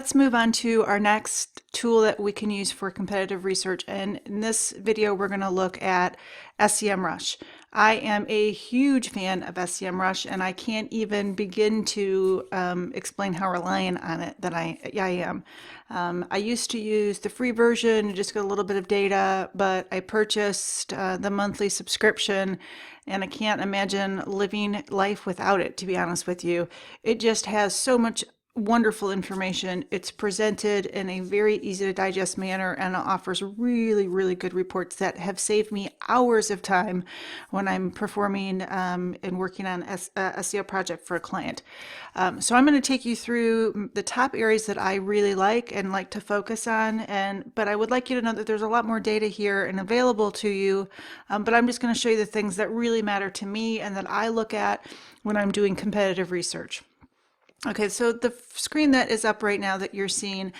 Let's move on to our next tool that we can use for competitive research. And in this video, we're going to look at SEMrush. I am a huge fan of SEMrush, and I can't even begin to explain how reliant on it that I am. I used to use the free version and just get a little bit of data, but I purchased the monthly subscription, and I can't imagine living life without it, to be honest with you. It just has so much wonderful information. It's presented in a very easy to digest manner, and it offers really, really good reports that have saved me hours of time when I'm performing and working on a SEO project for a client. So I'm going to take you through the top areas that I really like and like to focus on, but I would like you to know that there's a lot more data here and available to you, but I'm just going to show you the things that really matter to me and that I look at when I'm doing competitive research. Okay, so the screen that is up right now that you're seeing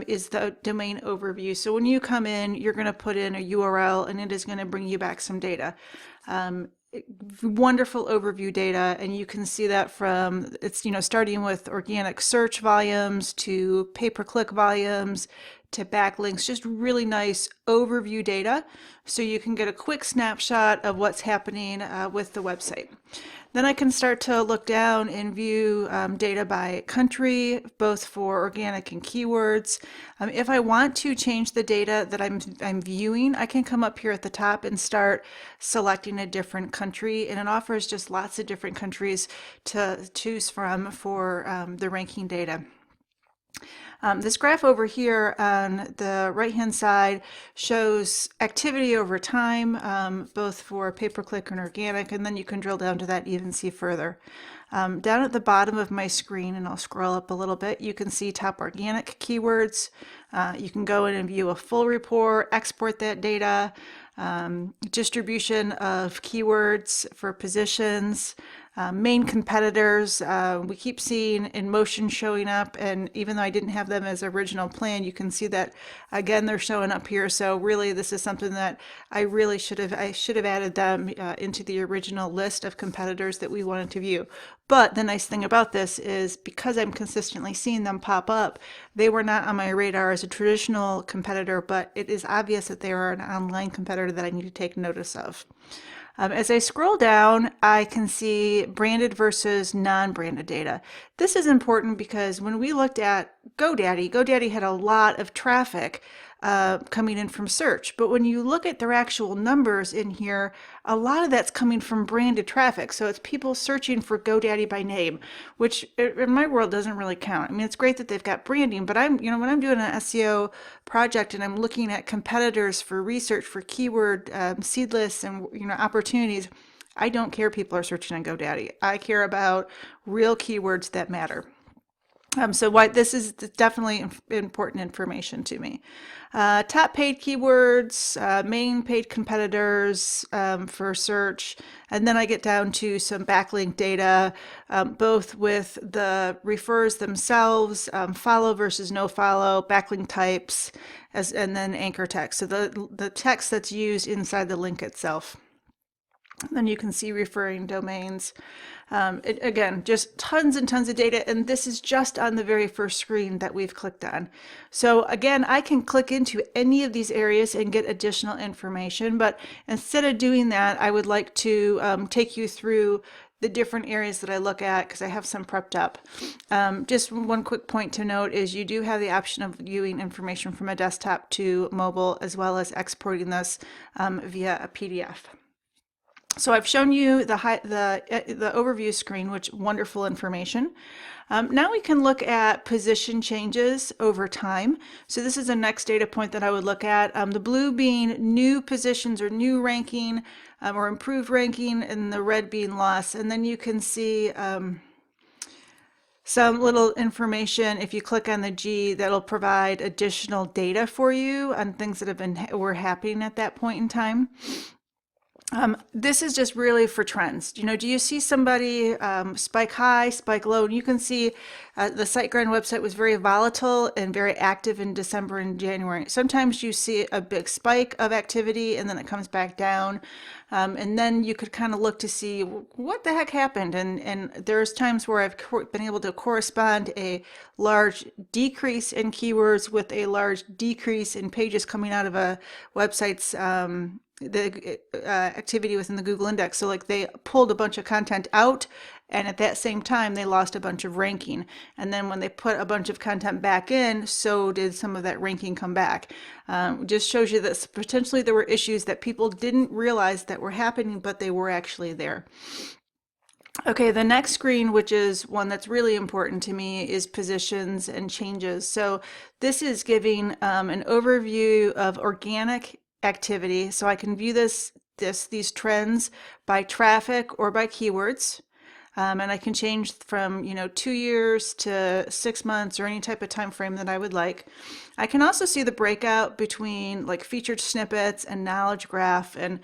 is the domain overview. So when you come in, you're going to put in a URL and it is going to bring you back some data. Wonderful overview data, and you can see that from it's starting with organic search volumes to pay-per-click volumes to backlinks, just really nice overview data so you can get a quick snapshot of what's happening with the website. Then I can start to look down and view data by country, both for organic and keywords. If I want to change the data that I'm viewing, I can come up here at the top and start selecting a different country, and it offers just lots of different countries to choose from for the ranking data. This graph over here on the right-hand side shows activity over time, both for pay-per-click and organic, and then you can drill down to that and even see further. Down at the bottom of my screen, and I'll scroll up a little bit, you can see top organic keywords. You can go in and view a full report, export that data, distribution of keywords for positions, main competitors. We keep seeing InMotion showing up, and even though I didn't have them as original plan, you can see that again they're showing up here. So really, this is something that I should have added them into the original list of competitors that we wanted to view. But the nice thing about this is because I'm consistently seeing them pop up, they were not on my radar as a traditional competitor, but it is obvious that they are an online competitor that I need to take notice of. As I scroll down, I can see branded versus non-branded data. This is important because when we looked at GoDaddy had a lot of traffic coming in from search. But when you look at their actual numbers in here, a lot of that's coming from branded traffic. So it's people searching for GoDaddy by name, which in my world doesn't really count. I mean, it's great that they've got branding, but when I'm doing an SEO project and I'm looking at competitors for research for keyword seed lists and opportunities, I don't care if people are searching on GoDaddy. I care about real keywords that matter. So why this is definitely important information to me. Top paid keywords, main paid competitors for search, and then I get down to some backlink data, both with the refers themselves, follow versus no follow, backlink types, and then anchor text. So the text that's used inside the link itself. Then you can see referring domains. Again, just tons and tons of data, and this is just on the very first screen that we've clicked on. So again, I can click into any of these areas and get additional information, but instead of doing that, I would like to take you through the different areas that I look at because I have some prepped up. Just one quick point to note is you do have the option of viewing information from a desktop to mobile, as well as exporting this via a PDF. So I've shown you the overview screen, which wonderful information. Now we can look at position changes over time. So this is the next data point that I would look at. The blue being new positions or new ranking or improved ranking, and the red being loss. And then you can see some little information if you click on the G that'll provide additional data for you on things that were happening at that point in time. This is just really for trends. You know, do you see somebody spike high, spike low? And you can see the SiteGround website was very volatile and very active in December and January. Sometimes you see a big spike of activity and then it comes back down. And then you could kind of look to see what the heck happened. And there's times where I've been able to correspond a large decrease in keywords with a large decrease in pages coming out of a website's the activity within the Google index. So like they pulled a bunch of content out and at that same time they lost a bunch of ranking. And then when they put a bunch of content back in, so did some of that ranking come back. Just shows you that potentially there were issues that people didn't realize that were happening, but they were actually there. Okay, the next screen, which is one that's really important to me, is positions and changes. So this is giving an overview of organic activity. So I can view these trends by traffic or by keywords. And I can change from 2 years to 6 months or any type of time frame that I would like. I can also see the breakout between like featured snippets and knowledge graph, and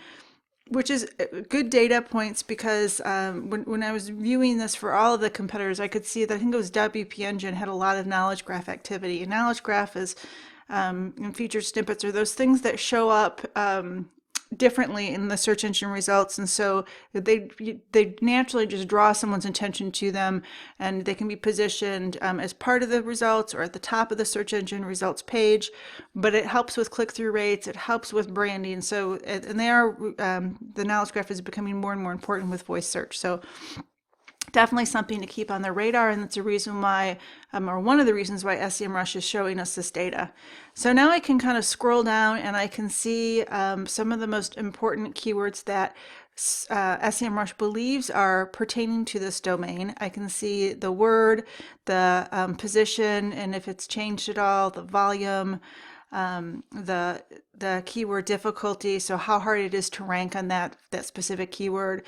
which is good data points because when I was viewing this for all of the competitors, I could see that I think it was WP Engine had a lot of knowledge graph activity. And knowledge graph is and featured snippets are those things that show up differently in the search engine results, and so they naturally just draw someone's attention to them, and they can be positioned as part of the results or at the top of the search engine results page. But it helps with click-through rates, it helps with branding. So and the knowledge graph is becoming more and more important with voice search. So definitely something to keep on the radar, and that's a reason why, or one of the reasons why SEMrush is showing us this data. So now I can kind of scroll down and I can see some of the most important keywords that SEMrush believes are pertaining to this domain. I can see the word, the position, and if it's changed at all, the volume, the keyword difficulty, so how hard it is to rank on that specific keyword,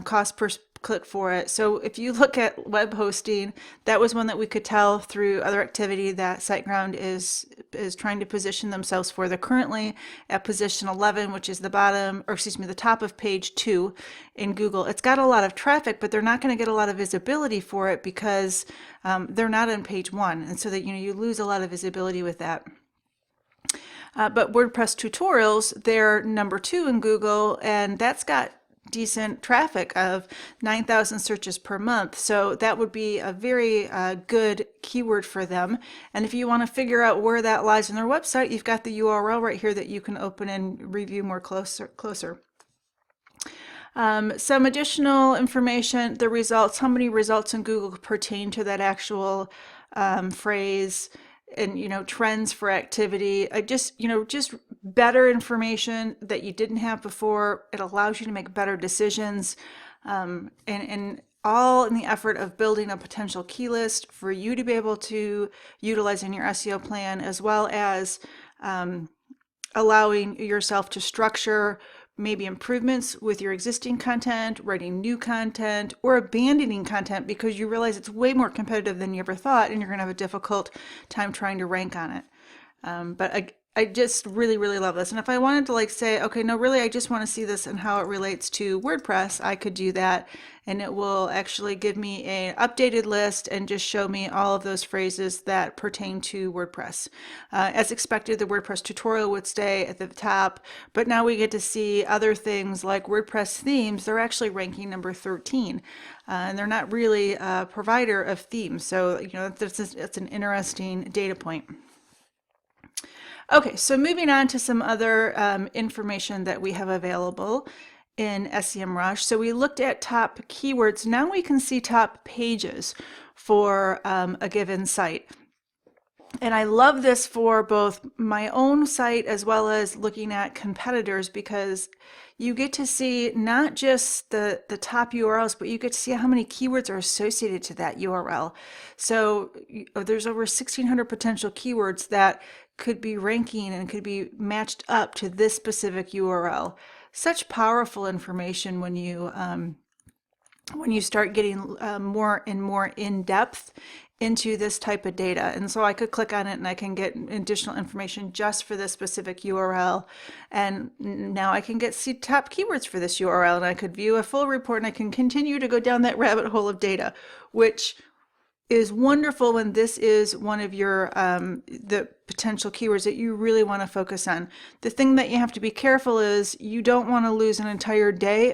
cost per click for it. So if you look at web hosting, that was one that we could tell through other activity that SiteGround is trying to position themselves for. They're currently at position 11, which is the top of page 2 in Google. It's got a lot of traffic, but they're not going to get a lot of visibility for it because they're not on page 1, and so that you lose a lot of visibility with that. But WordPress tutorials, they're number 2 in Google, and that's got decent traffic of 9,000 searches per month. So that would be a very good keyword for them. And if you want to figure out where that lies on their website, you've got the URL right here that you can open and review more closer. Some additional information, the results, how many results in Google pertain to that actual phrase, and trends for activity. Just better information that you didn't have before. It allows you to make better decisions, and all in the effort of building a potential key list for you to be able to utilize in your SEO plan, as well as allowing yourself to structure maybe improvements with your existing content, writing new content, or abandoning content because you realize it's way more competitive than you ever thought and you're going to have a difficult time trying to rank on it. But I just really, really love this. And if I wanted to say, okay, no, really, I just want to see this and how it relates to WordPress, I could do that. And it will actually give me an updated list and just show me all of those phrases that pertain to WordPress. As expected, the WordPress tutorial would stay at the top, but now we get to see other things like WordPress themes. They're actually ranking number 13. And they're not really a provider of themes. So, that's an interesting data point. Okay, so moving on to some other information that we have available in SEMrush. So we looked at top keywords. Now we can see top pages for a given site. And I love this for both my own site as well as looking at competitors, because you get to see not just the top URLs, but you get to see how many keywords are associated to that URL. So there's over 1,600 potential keywords that could be ranking and could be matched up to this specific URL. Such powerful information when you start getting more and more in depth into this type of data. And so I could click on it and I can get additional information just for this specific URL. And now I can see top keywords for this URL, and I could view a full report, and I can continue to go down that rabbit hole of data, which is wonderful when this is one of your the potential keywords that you really want to focus on. The thing that you have to be careful is you don't want to lose an entire day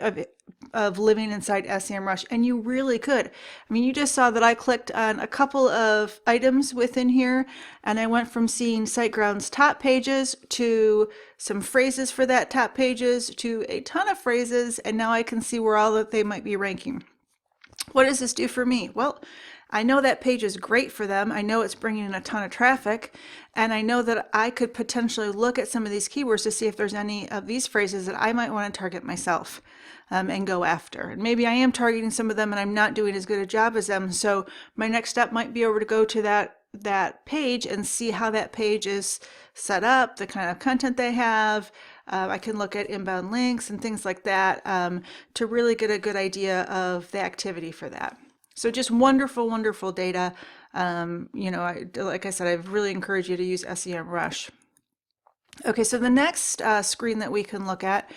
of living inside SEMrush, and you really could. I mean, you just saw that I clicked on a couple of items within here, and I went from seeing SiteGround's top pages to some phrases for that top pages to a ton of phrases, and now I can see where all that they might be ranking. What does this do for me? Well, I know that page is great for them. I know it's bringing in a ton of traffic, and I know that I could potentially look at some of these keywords to see if there's any of these phrases that I might want to target myself and go after. And maybe I am targeting some of them and I'm not doing as good a job as them. So my next step might be over to go to that page and see how that page is set up, the kind of content they have. I can look at inbound links and things like that to really get a good idea of the activity for that. So just wonderful, wonderful data. Like I said, I really encourage you to use SEMrush. Okay, so the next screen that we can look at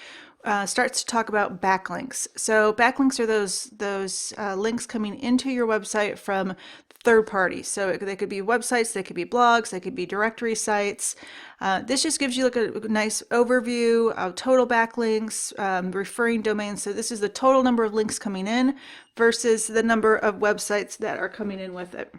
starts to talk about backlinks. So backlinks are those links coming into your website from third parties. So they could be websites, they could be blogs, they could be directory sites. This just gives you like a nice overview of total backlinks, referring domains. So this is the total number of links coming in versus the number of websites that are coming in with it.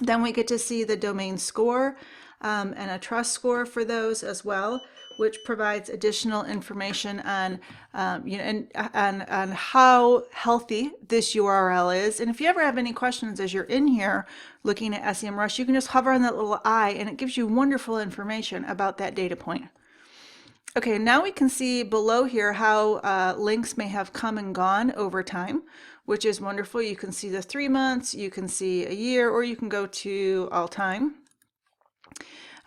Then we get to see the domain score and a trust score for those as well, which provides additional information on, on how healthy this URL is. And if you ever have any questions as you're in here looking at SEMrush, you can just hover on that little eye, and it gives you wonderful information about that data point. Okay, now we can see below here how links may have come and gone over time, which is wonderful. You can see the 3 months, you can see a year, or you can go to all time.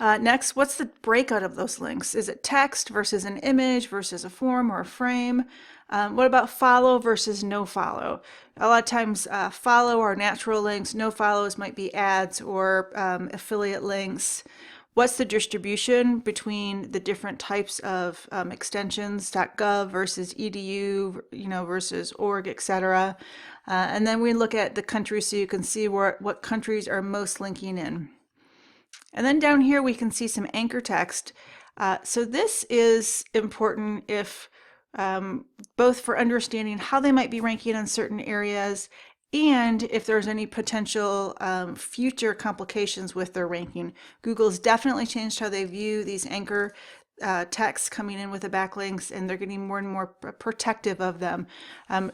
Next, what's the breakout of those links? Is it text versus an image versus a form or a frame? What about follow versus no follow? A lot of times follow are natural links, no follows might be ads or affiliate links. What's the distribution between the different types of extensions, .gov versus edu, versus org, etc. And then we look at the countries so you can see what countries are most linking in. And then down here we can see some anchor text. So this is important if both for understanding how they might be ranking in certain areas and if there's any potential future complications with their ranking. Google's definitely changed how they view these anchor texts coming in with the backlinks, and they're getting more and more protective of them.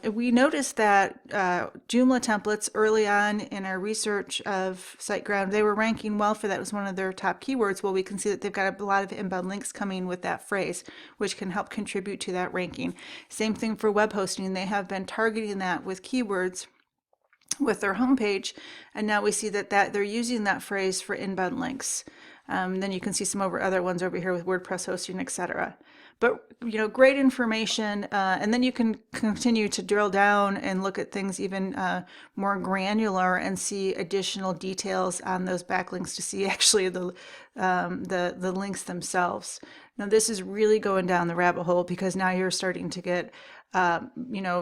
We noticed that Joomla templates early on in our research of SiteGround, they were ranking well for that. It was one of their top keywords. Well, we can see that they've got a lot of inbound links coming with that phrase, which can help contribute to that ranking. Same thing for web hosting. They have been targeting that with keywords with their homepage, and now we see that they're using that phrase for inbound links. Then you can see some other ones over here with WordPress hosting, etc. But great information, and then you can continue to drill down and look at things even more granular and see additional details on those backlinks to see actually the links themselves. Now this is really going down the rabbit hole because now you're starting to get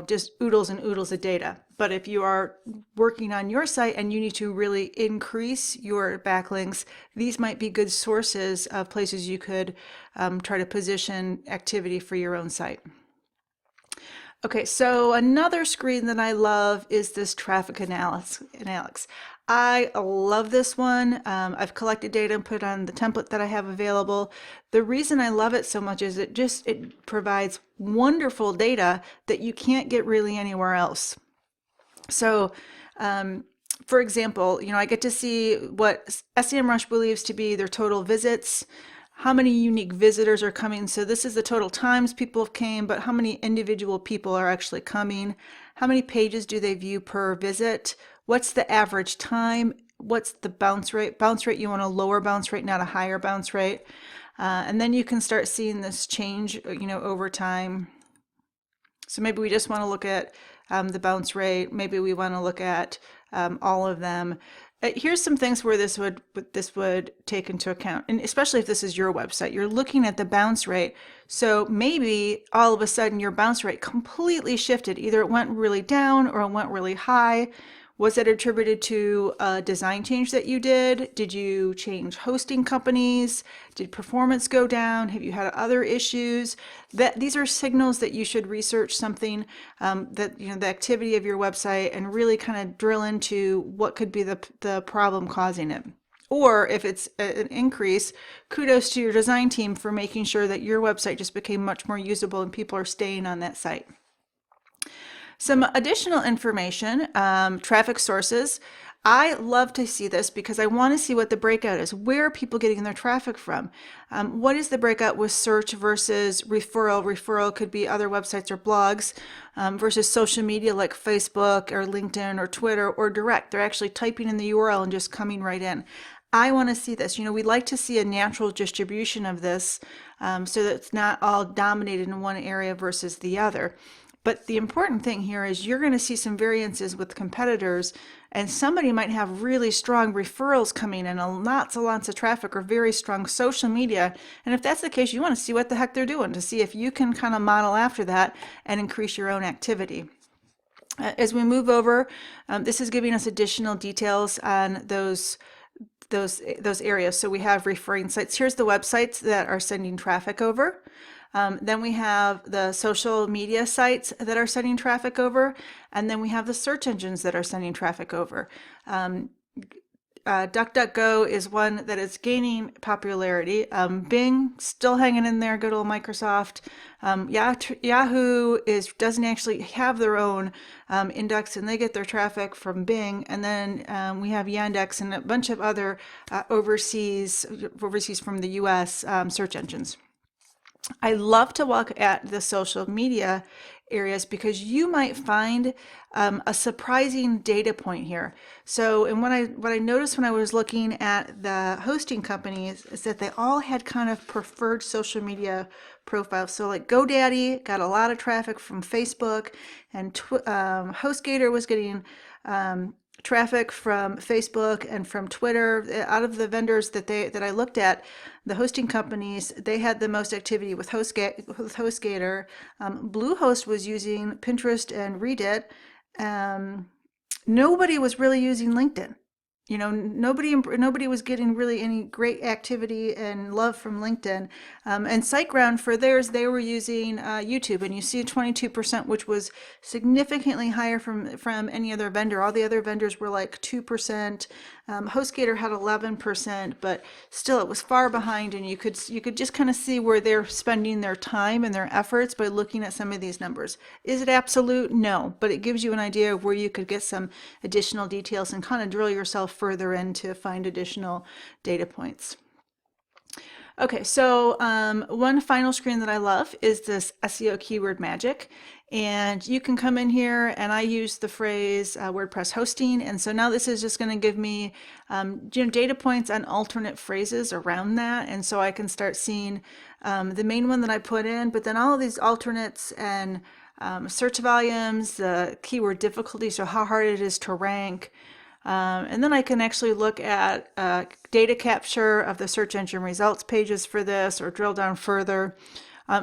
just oodles and oodles of data. But if you are working on your site and you need to really increase your backlinks, these might be good sources of places you could try to position activity for your own site. Okay, so another screen that I love is this traffic analysis. I love this one. I've collected data and put it on the template that I have available. The reason I love it so much is it provides wonderful data that you can't get really anywhere else. So, for example, I get to see what SEMrush believes to be their total visits, how many unique visitors are coming. So this is the total times people have came, but how many individual people are actually coming? How many pages do they view per visit? What's the average time? What's the bounce rate? Bounce rate, you want a lower bounce rate, not a higher bounce rate. And then you can start seeing this change, over time. So maybe we just want to look at the bounce rate. Maybe we want to look at all of them. Here's some things where this would take into account, and especially if this is your website, you're looking at the bounce rate. So maybe all of a sudden your bounce rate completely shifted. Either it went really down or it went really high. Was it attributed to a design change that you did? Did you change hosting companies? Did performance go down? Have you had other issues? These are signals that you should research something, that, the activity of your website, and really kind of drill into what could be the problem causing it. Or if it's an increase, kudos to your design team for making sure that your website just became much more usable and people are staying on that site. Some additional information, traffic sources. I love to see this because I want to see what the breakout is. Where are people getting their traffic from? What is the breakout with search versus referral? Referral could be other websites or blogs, versus social media like Facebook or LinkedIn or Twitter, or direct. They're actually typing in the URL and just coming right in. I want to see this. We'd like to see a natural distribution of this, so that it's not all dominated in one area versus the other. But the important thing here is you're going to see some variances with competitors, and somebody might have really strong referrals coming in and lots and lots of traffic, or very strong social media. And if that's the case, you want to see what the heck they're doing to see if you can kind of model after that and increase your own activity. As we move over, this is giving us additional details on those areas. So we have referring sites. Here's the websites that are sending traffic over. Then we have the social media sites that are sending traffic over, and then we have the search engines that are sending traffic over. DuckDuckGo is one that is gaining popularity. Bing still hanging in there, good old Microsoft. Yahoo doesn't actually have their own index, and they get their traffic from Bing. And then we have Yandex and a bunch of other overseas from the U.S. Search engines. I love to look at the social media areas because you might find a surprising data point here. So, and what I noticed when I was looking at the hosting companies is that they all had kind of preferred social media profiles. So like GoDaddy got a lot of traffic from Facebook, and HostGator was getting traffic from Facebook and from Twitter. Out of the vendors that I looked at, the hosting companies, they had the most activity with HostGator. Bluehost was using Pinterest and Reddit. Nobody was really using LinkedIn. Nobody was getting really any great activity and love from LinkedIn. And SiteGround, for theirs, they were using YouTube, and you see 22%, which was significantly higher from any other vendor. All the other vendors were like 2%. HostGator had 11%, but still it was far behind, and you could just kind of see where they're spending their time and their efforts by looking at some of these numbers. Is it absolute? No, but it gives you an idea of where you could get some additional details and kind of drill yourself further in to find additional data points. Okay, so one final screen that I love is this SEO Keyword Magic. And you can come in here, and I use the phrase WordPress hosting. And so now this is just going to give me data points on alternate phrases around that. And so I can start seeing the main one that I put in, but then all of these alternates and search volumes, the keyword difficulty, so how hard it is to rank. And then I can actually look at data capture of the search engine results pages for this, or drill down further.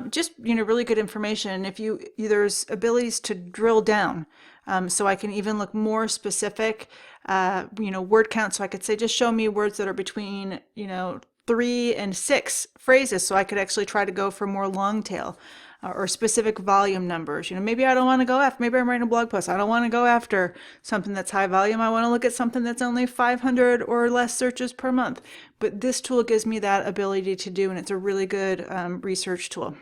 Just really good information. If there's abilities to drill down, so I can even look more specific. Word count. So I could say, just show me words that are between 3 and 6 phrases, so I could actually try to go for more long tail. Or specific volume numbers. Maybe I don't want to go after, maybe I'm writing a blog post, I don't want to go after something that's high volume. I want to look at something that's only 500 or less searches per month. But this tool gives me that ability to do, and it's a really good research tool.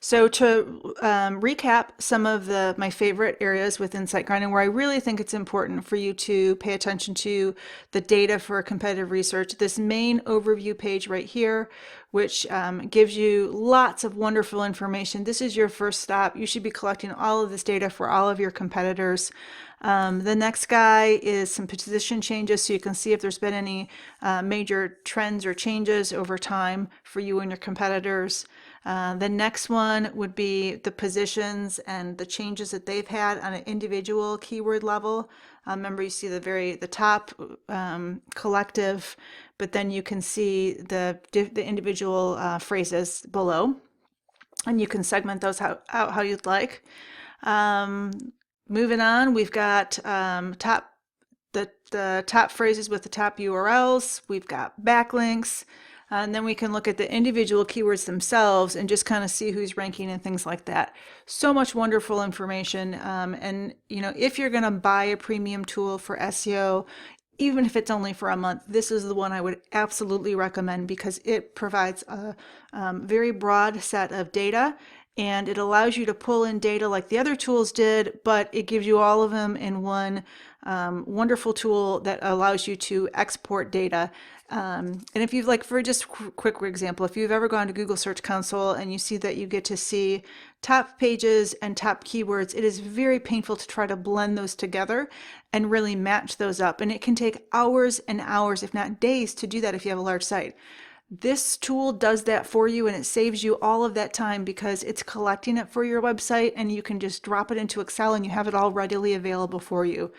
So to recap some of my favorite areas within SiteGround, and where I really think it's important for you to pay attention to the data for competitive research, this main overview page right here, which gives you lots of wonderful information. This is your first stop. You should be collecting all of this data for all of your competitors. The next guy is some position changes, so you can see if there's been any major trends or changes over time for you and your competitors. The next one would be the positions and the changes that they've had on an individual keyword level. Remember, you see the top collective, but then you can see the individual phrases below, and you can segment those out how you'd like. Moving on, we've got the top phrases with the top URLs. We've got backlinks. And then we can look at the individual keywords themselves and just kind of see who's ranking and things like that. So much wonderful information. And if you're going to buy a premium tool for SEO, even if it's only for a month, this is the one I would absolutely recommend because it provides a very broad set of data, and it allows you to pull in data like the other tools did, but it gives you all of them in one wonderful tool that allows you to export data. And if you've, like, for just quick example, if you've ever gone to Google Search Console and you see that you get to see top pages and top keywords, it is very painful to try to blend those together and really match those up. And it can take hours and hours, if not days, to do that if you have a large site. This tool does that for you, and it saves you all of that time because it's collecting it for your website, and you can just drop it into Excel and you have it all readily available for you.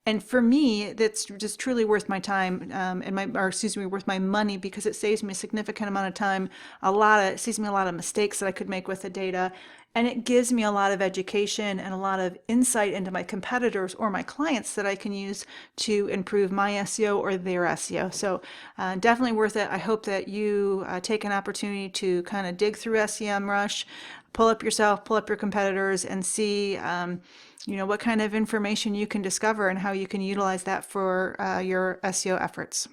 And for me, that's just truly worth my time worth my money, because it saves me a significant amount of time. It saves me a lot of mistakes that I could make with the data, and it gives me a lot of education and a lot of insight into my competitors or my clients that I can use to improve my SEO or their SEO. So definitely worth it. I hope that you take an opportunity to kind of dig through SEMrush, pull up your competitors, and see what kind of information you can discover and how you can utilize that for your SEO efforts.